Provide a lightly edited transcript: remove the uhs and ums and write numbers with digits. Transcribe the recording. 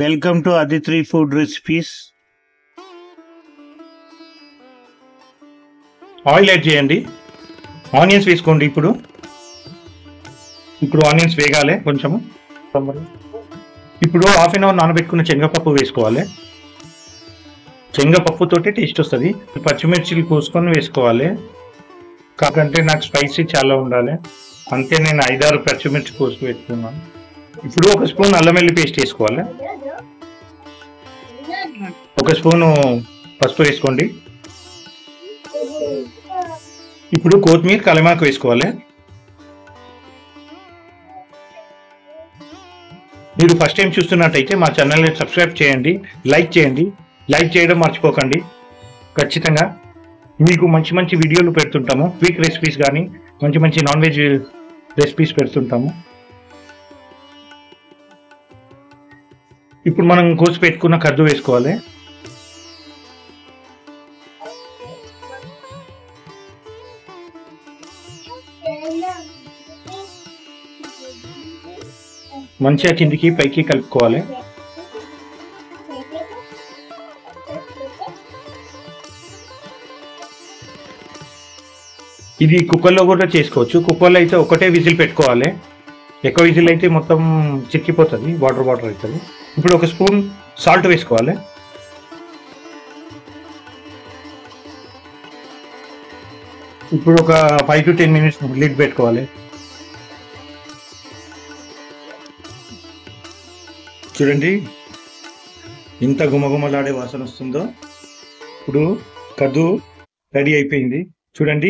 Welcome to Aditri food recipes. Oil add చేయండి. Onions వేసుకోండి. ఇప్పుడు ఆనియన్స్ వేగాలి కొంచెము. ఇప్పుడు హాఫ్ అన్ అవర్ నానబెట్టుకున్న శనగపప్పు వేసుకోవాలి. శనగపప్పుతోటి టేస్ట్ వస్తుంది. పచ్చిమిర్చిలు కోసుకొని వేసుకోవాలి. కాకంటే నాకు స్పైసీ చాలా ఉండాలి, అంతే నేను 5-6 పచ్చిమిర్చి కోసి పెట్టుకున్నాను. ఇప్పుడు ఒక స్పూన్ అల్లం వెల్లుల్లి పేస్ట్ వేసుకోవాలి. ఒక స్పూను పసుపు వేసుకోండి. ఇప్పుడు కొత్తిమీర కరివేపాకు వేసుకోవాలి. మీరు ఫస్ట్ టైం చూస్తున్నట్టయితే మా ఛానల్ని సబ్స్క్రైబ్ చేయండి, లైక్ చేయండి. లైక్ చేయడం మర్చిపోకండి. ఖచ్చితంగా మీకు మంచి మంచి వీడియోలు పెడుతుంటాము. క్విక్ రెసిపీస్ కానీ మంచి మంచి నాన్ వెజ్ రెసిపీస్ పెడుతుంటాము. ఇప్పుడు మనం కోసి పెట్టుకున్న కద్దు వేసుకోవాలి. మంచిగా కిందికి పైకి కలుపుకోవాలి. ఇది కుక్కర్లో కూడా చేసుకోవచ్చు. కుక్కర్లో అయితే ఒకటే విజిల్ పెట్టుకోవాలి. ఎక్కువ విజిల్ అయితే మొత్తం చిక్కిపోతుంది, వాటర్ అవుతుంది. ఇప్పుడు ఒక స్పూన్ సాల్ట్ వేసుకోవాలి. ఇప్పుడు ఒక 5 to 10 minutes లిడ్ పెట్టుకోవాలి. చూడండి ఇంత గుమగుమలాడే వాసన వస్తుందో. ఇప్పుడు కద్దు రెడీ అయిపోయింది చూడండి.